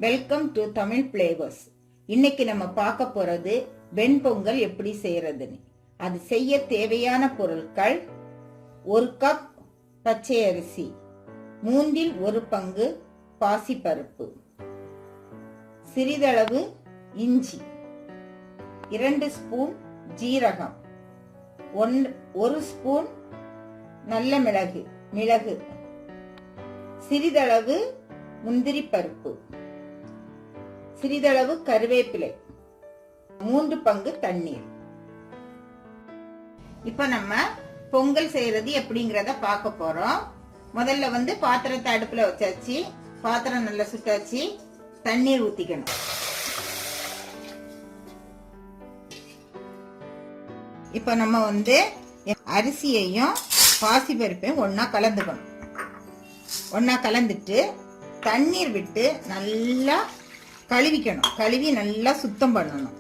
Welcome to Tamil flavours. இன்னைக்கு நம்ம பார்க்க போறது வெண்பொங்கல் எப்படி செய்யறதுன்னு. அது செய்ய தேவையான பொருட்கள்: 1 கப் பச்சை அரிசி, 1/3 பங்கு பாசிப்பருப்பு, சிறிதளவு இஞ்சி, 2 ஸ்பூன் ஜீரகம், 1 ஸ்பூன் நல்ல மிளகு, சிறிதளவு முந்திரி பருப்பு, சிறிதளவு கருவேப்பிலை, 3 பங்கு தண்ணீர். இப்ப நம்ம பொங்கல் செய்யறது எப்படிங்கறத பார்க்க போறோம். முதல்ல பாத்திரத்தை அடுப்புல வச்சாச்சு. பாத்திரம் நல்லா சுட்டாச்சு. தண்ணீர் ஊத்திக்கணும். இப்ப நம்ம அரிசியையும் பாசிப்பருப்பையும் ஒன்னா கலந்துக்கணும். ஒன்னா கலந்துட்டு தண்ணீர் விட்டு நல்லா கழுவிக்கணும். கழுவி நல்லா சுத்தம் பண்ணணும்.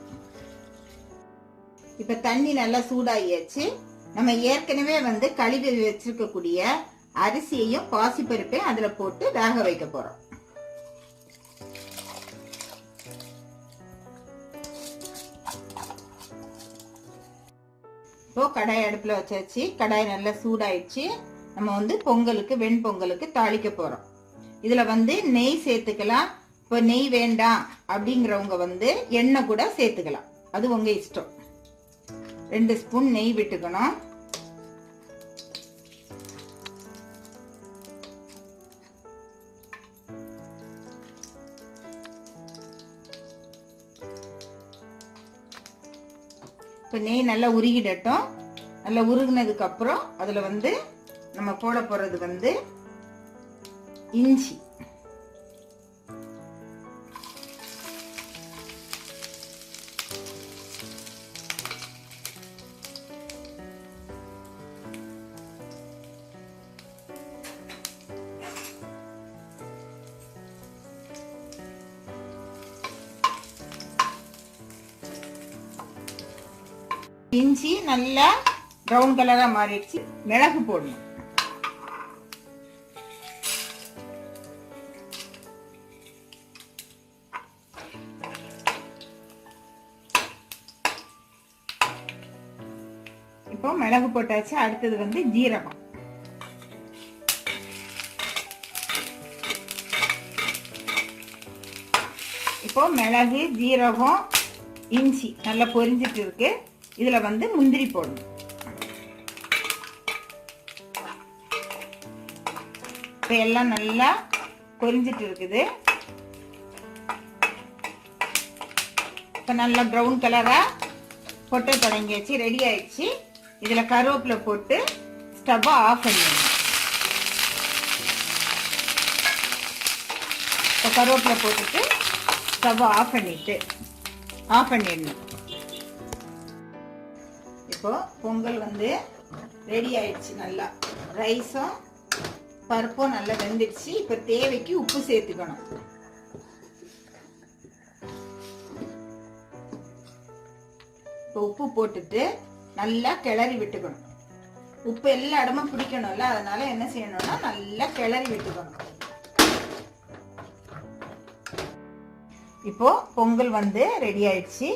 இப்ப தண்ணி நல்லா சூடாகியாச்சு. நம்ம ஏற்கனவே கழுவி வச்சிருக்கக்கூடிய அரிசியையும் பாசிப்பருப்பையும் அதுல போட்டு வேக வைக்க போறோம். இப்போ கடாய் அடுப்புல வச்சாச்சு. கடாய் நல்லா சூடாயிடுச்சு. நம்ம பொங்கலுக்கு வெண்பொங்கலுக்கு தாளிக்க போறோம். இதுல நெய் சேர்த்துக்கலாம். இப்போ நெய் வேண்டாம் அப்படிங்கிறவங்க எண்ணெய் கூட சேர்த்துக்கலாம். அது உங்க இஷ்டம். 2 ஸ்பூன் நெய் விட்டுக்கணும். இப்போ நெய் நல்லா உருகிடட்டும். நல்லா உருகினதுக்கு அப்புறம் அதுல நம்ம போட போறது இஞ்சி, இஞ்சி நல்லா பிரவுன் கலரா மாறிடுச்சு. மிளகு போடணும். இப்போ மிளகு போட்டாச்சு. அடுத்தது ஜீரகம். இப்போ மிளகு, ஜீரகம், இஞ்சி நல்லா பொரிஞ்சிட்டு இருக்கு. இதுல முந்திரி போடணும். இப்ப எல்லாம் நல்லா பொரிஞ்சிட்டு இருக்குது. இப்ப நல்லா பிரவுன் கலரா பொட்டை தொடங்கியாச்சு. ரெடி ஆயிடுச்சு. இதுல கருவேப்பிலை போட்டு ஸ்டவ் ஆஃப் பண்ணிடணும். இப்ப கருவேப்பிலை போட்டுட்டு ஸ்டவ் ஆஃப் பண்ணிடணும். இப்போ பொங்கல் ரெடி ஆயிடுச்சு. நல்லா ரைஸும் பருப்பும் நல்லா வெந்துடுச்சு. இப்ப தேவைக்கு உப்பு சேர்த்துக்கணும். இப்போ உப்பு போட்டுட்டு நல்லா கிளறி விட்டுக்கணும். உப்பு எல்லா இடமும் பிடிக்கணும்ல, அதனால என்ன செய்யணும்னா நல்லா கிளறி விட்டுக்கணும். இப்போ பொங்கல் ரெடி ஆயிடுச்சு.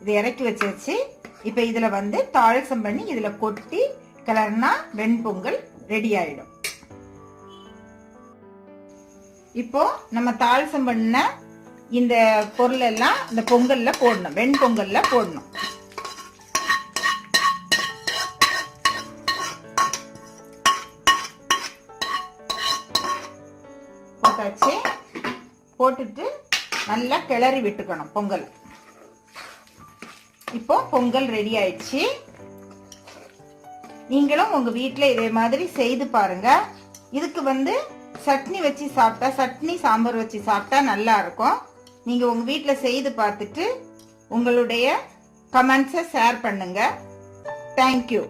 இதை இறக்கி வச்சாச்சு. இப்ப இதுல தாளிசம் பண்ணி இதுல கொட்டி கிளறினா வெண்பொங்கல் ரெடி ஆயிடும். இப்போ நம்ம தாளிசம் பண்ண இந்த பொருள் எல்லாம் இந்த பொங்கல்ல போடணும். வெண்பொங்கல்ல போடணும். போட்டாச்சு. போட்டுட்டு நல்லா கிளறி விட்டுக்கணும் பொங்கல். இப்போ பொங்கல் ரெடி ஆயிடுச்சு. நீங்களும் உங்க வீட்டுல இதே மாதிரி செய்து பாருங்க. இதுக்கு சட்னி வச்சு சாப்பிட்டா, சட்னி சாம்பார் வச்சு சாப்பிட்டா நல்லா இருக்கும். நீங்க உங்க வீட்டுல செய்து பார்த்துட்டு உங்களுடைய கமெண்ட்ஸை ஷேர் பண்ணுங்க. தேங்க்யூ.